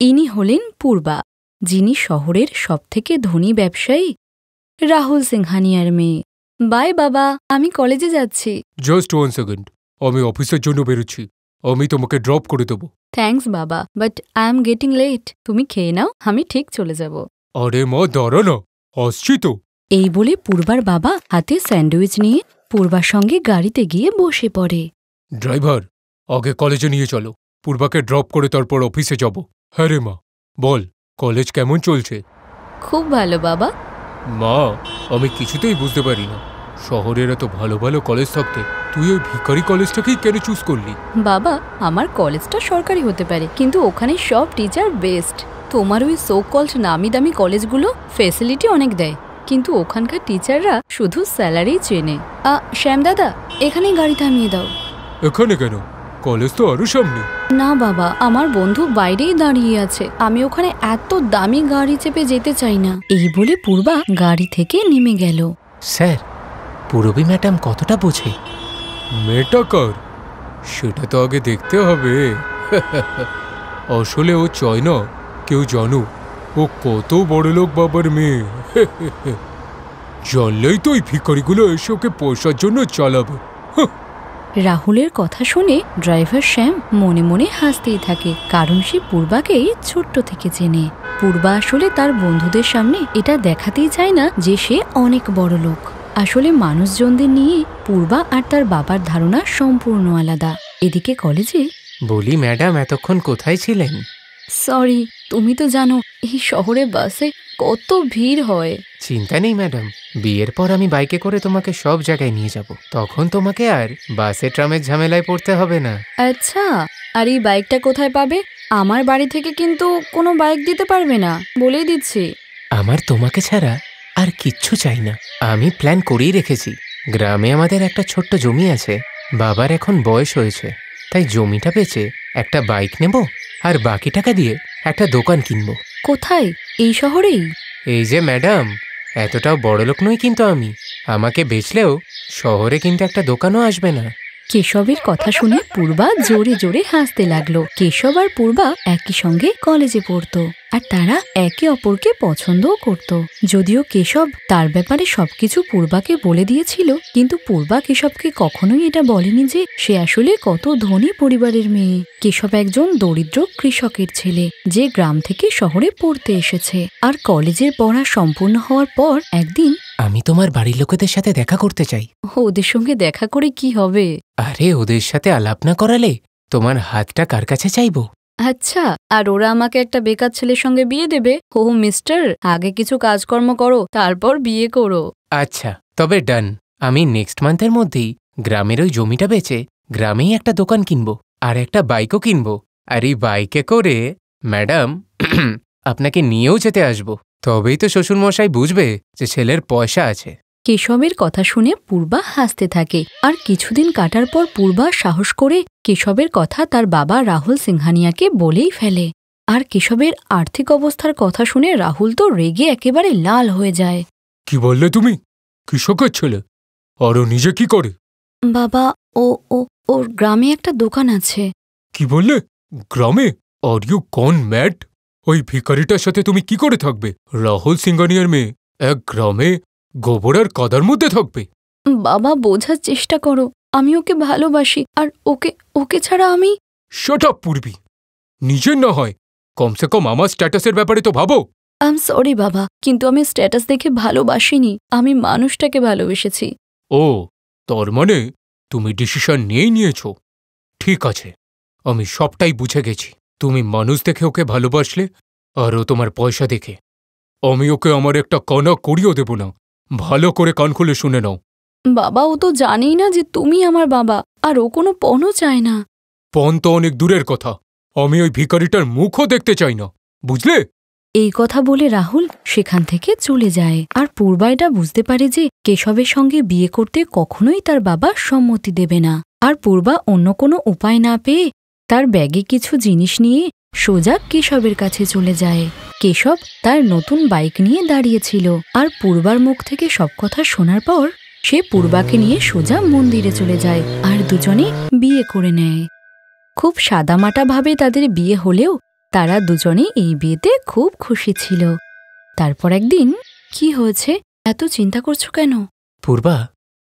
ইনি হলেন পূর্বা, যিনি শহরের সবথেকে ধনী ব্যবসায়ী রাহুল সিংহানিয়ার মেয়ে। বাই বাবা, আমি কলেজে যাচ্ছি। জাস্ট 1 সেকেন্ড, আমি অফিসের জন্য বেরোচ্ছি। আমি তোমাকে ড্রপ করে দেবো। থ্যাঙ্কস বাবা, but I am getting late. তুমি খেয়ে নাও, আমি ঠিক চলে যাব। আরে মা দাঁড়া না, আসছি তো। এই বলে পূর্বার বাবা হাতে স্যান্ডউইচ নিয়ে পূর্বার সঙ্গে গাড়িতে গিয়ে বসে পড়ে। ড্রাইভার, আগে কলেজে নিয়ে চলো। পূর্বাকে ড্রপ করে তারপর অফিসে যাব। হ্যাঁ রে মা, বল কলেজ কেমন চলছে? খুব ভালো বাবা। মা, আমি কিছুতেই বুঝতে পারি না, শহরের এত ভালো ভালো কলেজ থাকতে তুই ওই ভিখারি কলেজটাকেই কেন চুজ করলি? বাবা, আমার কলেজটা সরকারি হতে পারে, কিন্তু ওখানে সব টিচার বেস্ট। তোমার ওই সো কল্ড নামি দামি কলেজগুলো ফেসিলিটি অনেক দেয়, কিন্তু ওখানকার টিচাররা শুধু স্যালারি চেনে। শ্যাম দাদা, এখানেই গাড়ি থামিয়ে দাও। এখানে কেন? কলেজ তো আরো সামনে। না বাবা, আমার বন্ধু বাইরেই দাঁড়িয়ে আছে, আমি ওখানে এত দামি গাড়ি চেপে যেতে চাই না। এই বলে পূর্বা গাড়ি থেকে নেমে গেল। স্যার, পূরবী ম্যাডাম কতটা বোঝে? মেয়েটা কার সেটা তো আগে দেখতে হবে। আসলে ও চায় না কেউ জানুক ও কত বড়লোক বাবার মেয়ে। জানলেই তো ওই ভিখারিগুলো এসে ওকে পয়সার জন্য চালাবে। রাহুলের কথা শুনে ড্রাইভার শ্যাম মনে মনে হাসতেই থাকে, কারণ সে পূর্বাকেই ছোট্ট থেকে চেনে। পূর্বা আসলে তার বন্ধুদের সামনে এটা দেখাতেই চায় না যে সে অনেক বড় লোক। আসলে মানুষজনদের নিয়ে পূর্বা আর তার বাবার ধারণা সম্পূর্ণ আলাদা। এদিকে কলেজে বলি ম্যাডাম, এতক্ষণ কোথায় ছিলেন? সরি, তুমি তো জানো এই শহরে বাসে কত ভিড় হয়। চিন্তা নেই ম্যাডাম, বিয়ের পর আমি বাইকে করে তোমাকে সব জায়গায় নিয়ে যাব। তখন তোমাকে আর বাসে ট্রামের ঝামেলায় পড়তে হবে না। আচ্ছা, আর এই বাইকটা কোথায় পাবে? আমার বাড়ি থেকে কিন্তু কোনো বাইক দিতে পারবে না, বলেই দিচ্ছি। আমার তোমাকে ছাড়া আর কিচ্ছু চাই না। আমি প্ল্যান করেই রেখেছি। গ্রামে আমাদের একটা ছোট্ট জমি আছে। বাবার এখন বয়স হয়েছে, তাই জমিটা বেচে একটা বাইক নেব আর বাকি টাকা দিয়ে একটা দোকান কিনবো। কোথায়? এই শহরেই? এই যে ম্যাডাম, এতটাও বড়লোক নই কিন্তু আমি। আমাকে বেচলেও শহরে কিন্তু একটা দোকানও আসবে না। কেশবের কথা শুনে পূর্বা জোরে জোরে হাসতে লাগলো। কেশব আর পূর্বা একই সঙ্গে কলেজে পড়তো, আর তারা একে অপরকে পছন্দও করত। যদিও কেশব তার ব্যাপারে সবকিছু পূর্বাকে বলে দিয়েছিল, কিন্তু পূর্বা কেশবকে কখনোই এটা বলেনি যে সে আসলে কত ধনী পরিবারের মেয়ে। কেশব একজন দরিদ্র কৃষকের ছেলে, যে গ্রাম থেকে শহরে পড়তে এসেছে। আর কলেজের পড়া সম্পূর্ণ হওয়ার পর একদিন, আমি তোমার বাড়ির লোকেদের সাথে দেখা করতে চাই। ওদের সঙ্গে দেখা করে কি হবে? আরে, ওদের সাথে আলাপ না করালে তোমার হাতটা কার কাছে চাইবো? আচ্ছা, আর ওরা আমাকে একটা বেকার ছেলের সঙ্গে বিয়ে দেবে? ও মিস্টার, আগে কিছু কাজকর্ম করো, তারপর বিয়ে করো। আচ্ছা, তবে ডান। আমি নেক্সট মান্থের মধ্যেই গ্রামের ওই জমিটা বেচে গ্রামেই একটা দোকান কিনবো আর একটা বাইকও কিনবো। আর এই বাইকে করে ম্যাডাম আপনাকে নিয়েও যেতে আসবো। তবেই তো শ্বশুরমশাই বুঝবে যে ছেলের পয়সা আছে। কেশবের কথা শুনে পূর্বা হাসতে থাকে। আর কিছুদিন কাটার পর পূর্বা সাহস করে কেশবের কথা তার বাবা রাহুল সিংহানিয়াকে বলেই ফেলে। আর কেশবের আর্থিক অবস্থার কথা শুনে রাহুল তো রেগে একেবারে লাল হয়ে যায়। কি বললে তুমি? কৃষকের ছেলে? আর ও নিজে কি করে? বাবা, ওর গ্রামে একটা দোকান আছে। কি বললে? গ্রামে? Are you gone mad? ওই ভিখারিটার সাথে তুমি কি করে থাকবে? রাহুল সিংহানিয়ার মেয়ে এক গ্রামে গোবর আর কাদার মধ্যে থাকবে? বাবা, বোঝার চেষ্টা করো, আমি ওকে ভালোবাসি, আর ওকে ছাড়া আমি। শাট আপ পূর্বী, নিজের না হয় কমসে কম আমার স্ট্যাটাসের ব্যাপারে তো ভাবো। আই এম সরি বাবা, কিন্তু আমি স্ট্যাটাস দেখে ভালোবাসিনি, আমি মানুষটাকে ভালোবেসেছি। ও, তার মানে তুমি ডিসিশন নিয়েছ। ঠিক আছে, আমি সবটাই বুঝে গেছি। তুমি মানুষ দেখে ওকে ভালোবাসলে, আর ও তোমার পয়সা দেখে। আমি ওকে আমার একটা কণা করিয়েও দেব না। ভালো করে কান খুলে শুনে নাও। বাবা, ও তো জানেই না যে তুমি আমার বাবা, আর ও কোনো পণও চায় না। পণ তো অনেক দূরের কথা, আমি ওই ভিখারিটার মুখও দেখতে চাই না, বুঝলে? এই কথা বলে রাহুল সেখান থেকে চলে যায়। আর পূর্বা এটা বুঝতে পারে যে কেশবের সঙ্গে বিয়ে করতে কখনোই তার বাবা সম্মতি দেবে না। আর পূর্বা অন্য কোনো উপায় না পেয়ে তার ব্যাগে কিছু জিনিস নিয়ে সোজা কেশবের কাছে চলে যায়। কেশব তার নতুন বাইক নিয়ে দাঁড়িয়েছিল, আর পূর্বার মুখ থেকে সব কথা শোনার পর সে পূর্বাকে নিয়ে সোজা মন্দিরে চলে যায়, আর দুজনে বিয়ে করে নেয়। খুব সাদামাটা ভাবে তাদের বিয়ে হলেও তারা দুজনে এই বিয়েতে খুব খুশি ছিল। তারপর একদিন, কি হয়েছে, এত চিন্তা করছো কেন? পূর্বা,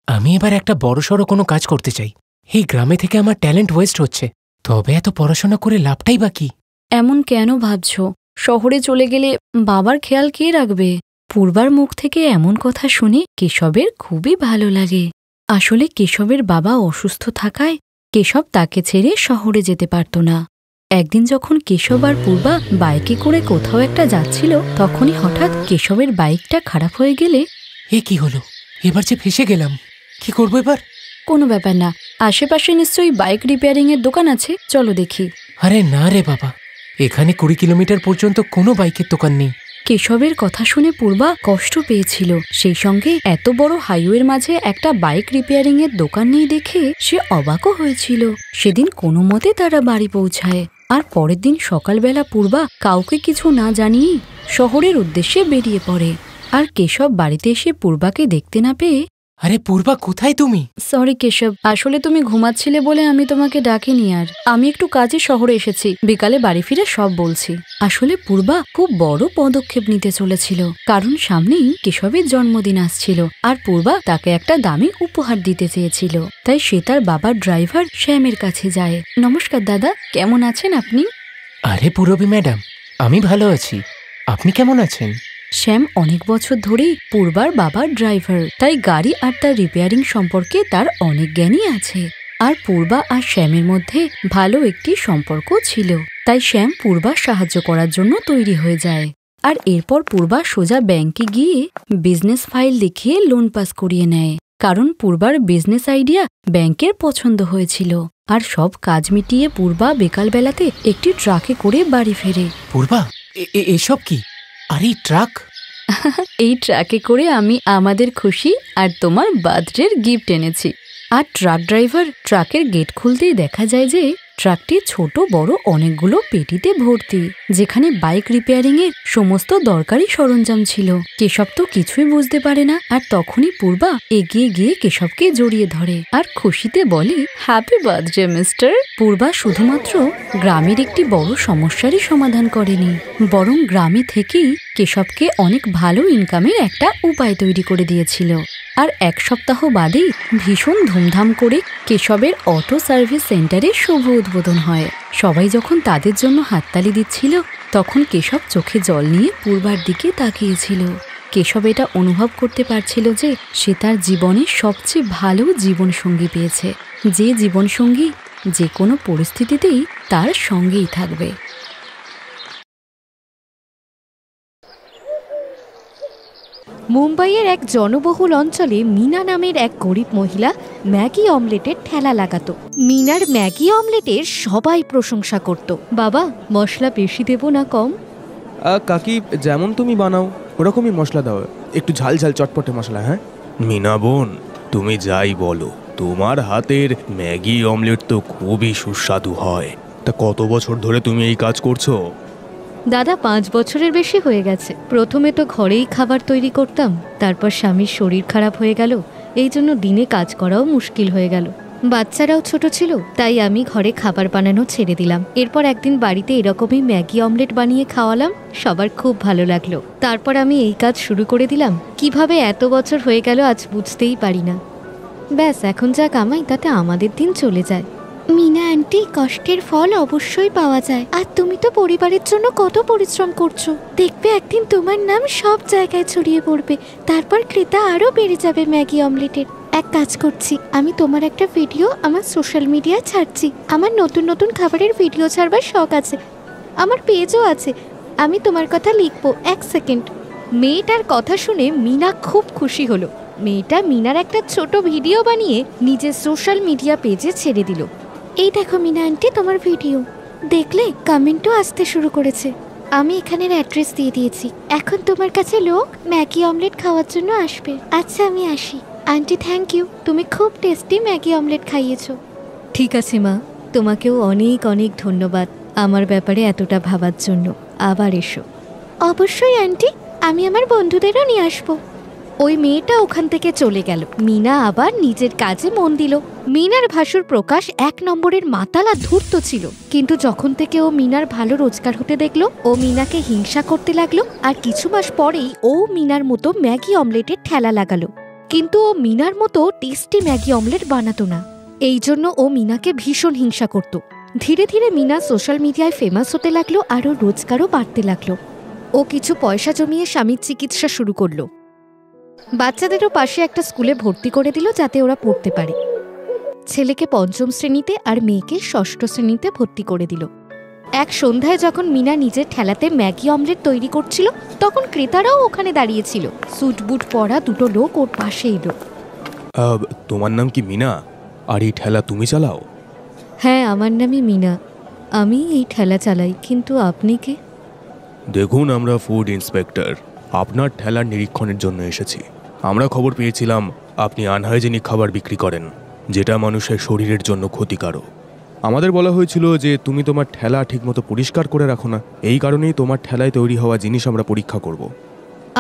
আমি এবার একটা বড়সড় কোনো কাজ করতে চাই। এই গ্রামে থেকে আমার ট্যালেন্ট ওয়েস্ট হচ্ছে, তবে এত পড়াশোনা করে লাভটাই বা কি? এমন কেন ভাবছো? শহরে চলে গেলে বাবার খেয়াল কে রাখবে? পূর্বার মুখ থেকে এমন কথা শুনে কেশবের খুবই ভালো লাগে। আসলে কেশবের বাবা অসুস্থ থাকায় কেশব তাকে ছেড়ে শহরে যেতে পারত না। একদিন যখন কেশব আর পূর্বা বাইকে করে কোথাও একটা যাচ্ছিল, তখনই হঠাৎ কেশবের বাইকটা খারাপ হয়ে গেলে। এ কি হলো? এবার যে ফেসে গেলাম, কি করবো এবার? কোনো ব্যাপার না, আশেপাশে নিশ্চয়ই বাইক রিপেয়ারিং এর দোকান আছে, চলো দেখি। আরে না রে বাবা, এখানে 20 কিলোমিটার পর্যন্ত কোনো বাইকের দোকান নেই। কেশবের কথা শুনে পূর্বা কষ্ট পেয়েছিল। সেই সঙ্গে এত বড় হাইওয়ের মাঝে একটা বাইক রিপেয়ারিং এর দোকান নেই দেখে সে অবাকও হয়েছিল। সেদিন কোনো মতে তারা বাড়ি পৌঁছায়। আর পরের দিন সকালবেলা পূর্বা কাউকে কিছু না জানিয়েই শহরের উদ্দেশ্যে বেরিয়ে পড়ে। আর কেশব বাড়িতে এসে পূর্বাকে দেখতে না পেয়ে, আরে পূর্বা, কোথায় তুমি? সরি কেশব, আসলে তুমি ঘুমাচ্ছিলে বলে আমি তোমাকে ডাকিনি। আর আমি একটু কাজে শহরে এসেছি, বিকালে বাড়ি ফিরে সব বলছি। আসলে পূর্বা খুব বড় পদক্ষেপ নিতে চলেছিল, কারণ সামনেই কেশবের জন্মদিন আসছিল আর পূর্বা তাকে একটা দামি উপহার দিতে চেয়েছিল। তাই সে তার বাবার ড্রাইভার শ্যামের কাছে যায়। নমস্কার দাদা, কেমন আছেন আপনি? আরে পূরবী ম্যাডাম, আমি ভালো আছি, আপনি কেমন আছেন? শ্যাম অনেক বছর ধরেই পূর্বার বাবার ড্রাইভার, তাই গাড়ি আর তার রিপেয়ারিং সম্পর্কে তার অনেক জ্ঞানই আছে। আর পূর্বা আর শ্যামের মধ্যে ভালো একটি সম্পর্ক ছিল, তাই শ্যাম পূর্বার সাহায্য করার জন্য তৈরি হয়ে যায়। আর এরপর পূর্বা সোজা ব্যাংকে গিয়ে বিজনেস ফাইল দেখিয়ে লোন পাস করিয়ে নেয়, কারণ পূর্বার বিজনেস আইডিয়া ব্যাংকের পছন্দ হয়েছিল। আর সব কাজ মিটিয়ে পূর্বা বিকালবেলাতে একটি ট্রাকে করে বাড়ি ফেরে। পূর্বা, এসব কি? আরে ট্রাক? এই ট্রাকে করে আমি আমাদের খুশি আর তোমার বার্থডের গিফট এনেছি। আর ট্রাক ড্রাইভার ট্রাকের গেট খুলতেই দেখা যায় যে ট্রাকটি ছোট বড় অনেকগুলো পেটিতে ভর্তি, যেখানে বাইক রিপেয়ারিং এর সমস্ত দরকারি সরঞ্জাম ছিল। কেশব তো কিছুই বুঝতে পারে না। আর তখনই পূর্বা এগিয়ে গিয়ে কেশবকে জড়িয়ে ধরে আর খুশিতে বলে, হ্যাপি বার্থডে মিস্টার। পূর্বা শুধুমাত্র গ্রামের একটি বড় সমস্যারই সমাধান করেনি, বরং গ্রামে থেকেই কেশবকে অনেক ভালো ইনকামের একটা উপায় তৈরি করে দিয়েছিল। আর এক সপ্তাহ বাদেই ভীষণ ধুমধাম করে কেশবের অটো সার্ভিস সেন্টারে শুভ উদ্বোধন হয়। সবাই যখন তাদের জন্য হাততালি দিচ্ছিল, তখন কেশব চোখে জল নিয়ে পূর্বার দিকে তাকিয়েছিল। কেশব এটা অনুভব করতে পারছিল যে সে তার জীবনে সবচেয়ে ভালো জীবনসঙ্গী পেয়েছে, যে জীবনসঙ্গী যে কোনো পরিস্থিতিতেই তার সঙ্গেই থাকবে। মুম্বাইয়ের এক জনবহুল অঞ্চলে মিনা নামের এক গরিব মহিলা ম্যাগি অমলেটের ঠেলা লাগাতো। মিনার ম্যাগি অমলেটের সবাই প্রশংসা করত। বাবা, মশলা বেশি দেব না কম? কাকি, যেমন তুমি বানাও ওরকমই মশলা দাও, একটু ঝাল ঝাল চটপটে মশলা। হ্যাঁ মিনা বোন, তুমি যাই বলো, তোমার হাতের ম্যাগি অমলেট তো খুবই সুস্বাদু হয়। তা কত বছর ধরে তুমি এই কাজ করছো? দাদা, 5 বছরের বেশি হয়ে গেছে। প্রথমে তো ঘরেই খাবার তৈরি করতাম, তারপর স্বামীর শরীর খারাপ হয়ে গেল, এই জন্য দিনে কাজ করাও মুশকিল হয়ে গেল। বাচ্চারাও ছোট ছিল, তাই আমি ঘরে খাবার বানানো ছেড়ে দিলাম। এরপর একদিন বাড়িতে এরকমই ম্যাগি অমলেট বানিয়ে খাওয়ালাম, সবার খুব ভালো লাগলো। তারপর আমি এই কাজ শুরু করে দিলাম। কিভাবে এত বছর হয়ে গেল আজ বুঝতেই পারি না। ব্যাস, এখন যা কামাই তাতে আমাদের দিন চলে যায়। মিনা আন্টি, কষ্টের ফল অবশ্যই পাওয়া যায়। আর তুমি তো পরিবারের জন্য কত পরিশ্রম করছো। দেখবে একদিন তোমার নাম সব জায়গায় ছড়িয়ে পড়বে, তারপর ক্রেতা আরো বেড়ে যাবে ম্যাগি অমলেটের। এক কাজ করছি, আমি তোমার একটা ভিডিও আমার সোশ্যাল মিডিয়ায় ছাড়ছি। আমার নতুন নতুন খাবারের ভিডিও ছাড়বার শখ আছে, আমার পেজও আছে, আমি তোমার কথা লিখবো। 1 সেকেন্ড। মেয়েটার কথা শুনে মিনা খুব খুশি হলো। মেয়েটা মিনার একটা ছোট ভিডিও বানিয়ে নিজের সোশ্যাল মিডিয়া পেজে ছেড়ে দিল। এই দেখো মিনা আন্টি, তোমার ভিডিও। দেখলে, কমেন্টও আসতে শুরু করেছে। আমি এখানের অ্যাড্রেস দিয়ে দিয়েছি, এখন তোমার কাছে লোক ম্যাগি অমলেট খাওয়ার জন্য আসবে। আচ্ছা, আমি আসি। আন্টি, থ্যাংক ইউ, তুমি খুব টেস্টি ম্যাগি অমলেট খাইয়েছো। ঠিক আছে মা, তোমাকেও অনেক অনেক ধন্যবাদ আমার ব্যাপারে এতটা ভাবার জন্য। আবার এসো। অবশ্যই আন্টি, আমি আমার বন্ধুদেরও নিয়ে আসবো। ওই মেয়েটা ওখান থেকে চলে গেল। মিনা আবার নিজের কাজে মন দিল। মিনার ভাসুর প্রকাশ 1 নম্বরের মাতাল আর ধূর্ত ছিল, কিন্তু যখন থেকে ও মিনার ভালো রোজগার হতে দেখলো, ও মিনাকে হিংসা করতে লাগলো। আর কিছু মাস পরেই ও মিনার মতো ম্যাগি অমলেটের ঠেলা লাগালো, কিন্তু ও মিনার মতো টেস্টি ম্যাগি অমলেট বানাতো না। এই জন্য ও মিনাকে ভীষণ হিংসা করত। ধীরে ধীরে মিনা সোশ্যাল মিডিয়ায় ফেমাস হতে লাগলো আর ওর রোজগারও বাড়তে লাগলো। ও কিছু পয়সা জমিয়ে স্বামীর চিকিৎসা শুরু করলো। বাচ্চাদেরও পাশে একটা স্কুলে ভর্তি করে দিল যাতে ওরা পড়তে পারে। ছেলেকে 5ম শ্রেণীতে আর মেয়েকে 6ষ্ঠ শ্রেণীতে ভর্তি করে দিল। এক সন্ধ্যায় যখন মিনা নিজের ঠেলাতে ম্যাগি অমলেট তৈরি করছিল, তখন ক্রেতারাও ওখানে দাঁড়িয়েছিল। স্যুট বুট পরা 2টো লোক ওর পাশে এলো। তোমার নাম কি মিনা? আর এই ঠেলা তুমি চালাও? হ্যাঁ, আমার নামই মিনা, আমি এই ঠেলা চালাই। কিন্তু আপনি কে? দেখুন, আমরা ফুড ইন্সপেক্টর। আপনার ঠেলার নিরীক্ষণের জন্য এসেছি। আমরা খবর পেয়েছিলাম আপনি আনহাইজেনিক খাবার বিক্রি করেন, যেটা মানুষের শরীরের জন্য ক্ষতিকারক। আমাদের বলা হয়েছিল যে তুমি তোমার ঠেলা ঠিকমতো পরিষ্কার করে রাখো না, এই কারণেই তোমার ঠেলায় তৈরি হওয়া জিনিস আমরা পরীক্ষা করব।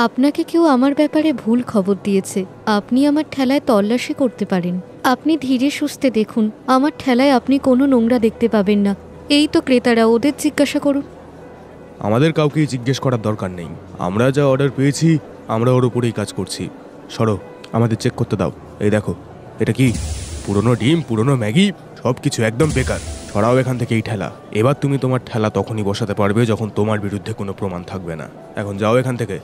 আপনাকে কেউ আমার ব্যাপারে ভুল খবর দিয়েছে। আপনি আমার ঠেলায় তল্লাশি করতে পারেন। আপনি ধীরে সুস্থে দেখুন, আমার ঠেলায় আপনি কোনো নোংরা দেখতে পাবেন না। এই তো ক্রেতারা, ওদের জিজ্ঞাসা করুন। আমাদের কাউকেই জিজ্ঞেস করার দরকার নেই। আমরা যা অর্ডার পেয়েছি আমরা ওর উপরেই কাজ করছি। সরো, আমাদের চেক করতে দাও। এই দেখো, এটা কি? পুরনো ডিম, পুরনো ম্যাগি, সব কিছু একদম বেকার। সরাও এখান থেকে এই ঠেলা। এবার তুমি তোমার ঠেলা তখনই বসাতে পারবে যখন তোমার বিরুদ্ধে কোনো প্রমাণ থাকবে না। এখন যাও এখান থেকে।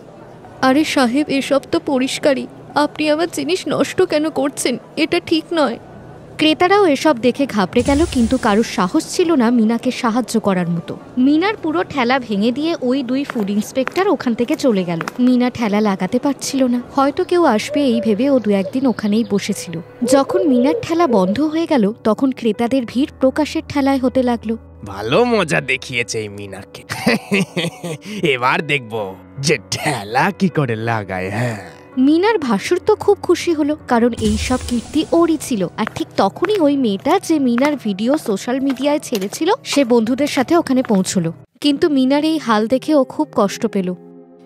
আরে সাহেব, এসব তো পরিষ্কারই। আপনি আমার জিনিস নষ্ট কেন করছেন? এটা ঠিক নয়। ক্রেতারাও এসব দেখে ঘাবড়ে গেল, কিন্তু কারোর সাহস ছিল না মিনাকে সাহায্য করার মতো। মিনার পুরো ঠেলা ভেঙে দিয়ে ওই 2 ফুড ইন্সপেক্টর ওখান থেকে চলে গেল। মিনা ঠেলা লাগাতে পারছিল না, হয়তো কেউ আসবে এই ভেবে ও 2-1 দিন ওখানেই বসেছিল। যখন মিনার ঠেলা বন্ধ হয়ে গেল, তখন ক্রেতাদের ভিড় প্রকাশের ঠেলায় হতে লাগলো। ভালো মজা দেখিয়েছে এই মিনাকে। এবার দেখবো যে ঠেলা কি করে লাগায়। হ্যাঁ, মিনার ভাসুর তো খুব খুশি হলো, কারণ এই সব কীর্তি ওরই ছিল। আর ঠিক তখনই ওই মেয়েটা যে মিনার ভিডিও সোশ্যাল মিডিয়ায় ছেড়েছিল, সে বন্ধুদের সাথে ওখানে পৌঁছলো। কিন্তু মিনার এই হাল দেখে ও খুব কষ্ট পেল।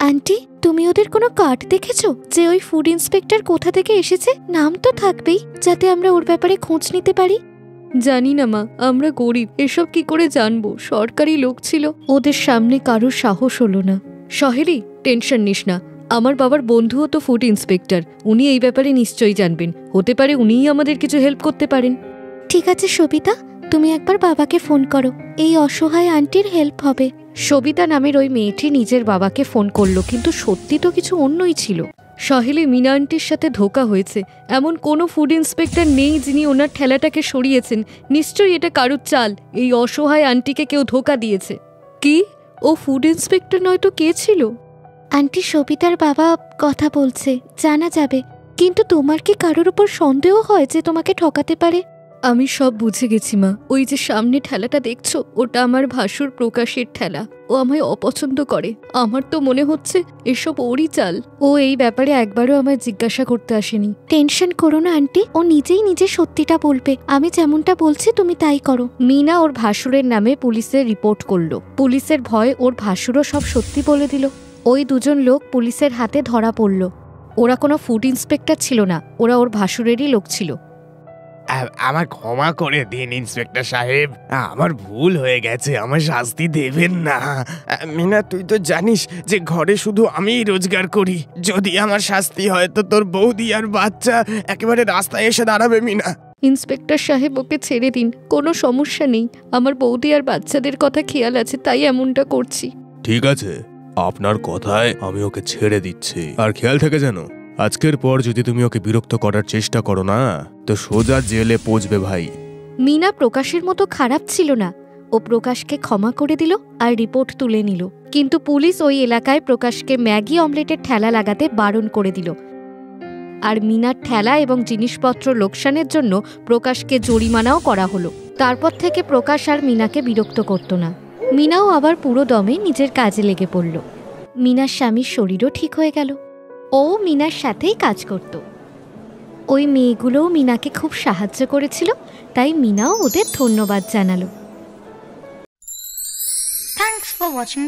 আন্টি, তুমি ওদের কোনো কার্ড দেখেছো যে ওই ফুড ইন্সপেক্টর কোথা থেকে এসেছে? নাম তো থাকবেই, যাতে আমরা ওর ব্যাপারে খোঁজ নিতে পারি। জানি না মা, আমরা গরিব, এসব কি করে জানবো? সরকারি লোক ছিল। ওদের সামনে কারোর সাহস হলো না। সহেলি, টেনশন নিস না, আমার বাবার বন্ধুও তো ফুড ইন্সপেক্টর। উনি এই ব্যাপারে নিশ্চয়ই জানবেন। হতে পারে উনিই আমাদের কিছু হেল্প করতে পারেন। ঠিক আছে সবিতা, তুমি একবার বাবাকে ফোন করো, এই অসহায় আন্টির হেল্প হবে। সবিতা নামের ওই মেয়েটি নিজের বাবাকে ফোন করলো, কিন্তু সত্যি তো কিছু অন্যই ছিল। সহেলি, মিনা আন্টির সাথে ধোঁকা হয়েছে। এমন কোনো ফুড ইন্সপেক্টর নেই যিনি ওনার ঠেলাটাকে সরিয়েছেন। নিশ্চয়ই এটা কারুর চাল। এই অসহায় আন্টিকে কেউ ধোঁকা দিয়েছে। কি? ও ফুড ইন্সপেক্টর নয়তো কে ছিল? আন্টি, সবিতার বাবা কথা বলছে, জানা যাবে। কিন্তু তোমার কি কারোর উপর সন্দেহ হয় যে তোমাকে ঠকাতে পারে? আমি সব বুঝে গেছি মা। ওই যে সামনে ঠেলাটা দেখছো, ওটা আমার ভাসুর প্রকাশের ঠেলা। ও আমায় অপছন্দ করে। আমার তো মনে হচ্ছে এসব ওরই চাল। ও এই ব্যাপারে একবারও আমায় জিজ্ঞাসা করতে আসেনি। টেনশন করো না আন্টি, ও নিজেই নিজে সত্যিটা বলবে। আমি যেমনটা বলছি তুমি তাই করো। মিনা ওর ভাসুরের নামে পুলিশে রিপোর্ট করলো। পুলিশের ভয় ওর ভাসুরও সব সত্যি বলে দিল। ওই 2 জন লোক পুলিশের হাতে ধরা পড়ল। ওরা কোনো ফুড ইন্সপেক্টর ছিল না, ওরা ওর ভাসুরেরই লোক ছিল। আমার ক্ষমা করে দিন ইন্সপেক্টর সাহেব, আমার ভুল হয়ে গেছে, আমার শাস্তি দেবেন না। মিনা, তুই তো জানিস যে ঘরে শুধু আমিই রোজগার করি। যদি আমার শাস্তি হয় তো তোর বৌদি আর বাচ্চা একেবারে রাস্তায় এসে দাঁড়াবে। মিনা, ইন্সপেক্টর সাহেব, ওকে ছেড়ে দিন, কোনো সমস্যা নেই। আমার বৌদি আর বাচ্চাদের কথা খেয়াল আছে, তাই এমনটা করছি। ঠিক আছে, আপনার কথায় আমি ওকে ছেড়ে দিচ্ছি। আর খেয়াল থেকে যেন আজকের পর যদি তুমি ওকে বিরক্ত করার চেষ্টা করো না, তো সোজা জেলে পৌঁছবে ভাই। মিনা প্রকাশের মতো খারাপ ছিল না। ও প্রকাশকে ক্ষমা করে দিল আর রিপোর্ট তুলে নিল। কিন্তু পুলিশ ওই এলাকায় প্রকাশকে ম্যাগি অমলেটের ঠেলা লাগাতে বারণ করে দিল। আর মিনার ঠেলা এবং জিনিসপত্র লোকসানের জন্য প্রকাশকে জরিমানাও করা হলো। তারপর থেকে প্রকাশ আর মিনাকে বিরক্ত করত না। মিনাও আবার পুরো দমে নিজের কাজে লেগে পড়ল। মিনার স্বামীর শরীরও ঠিক হয়ে গেল। ও মিনার সাথেই কাজ করত। ওই মেয়েগুলোও মিনাকে খুব সাহায্য করেছিল, তাই মিনাও ওদের ধন্যবাদ জানালো। Thanks for watching.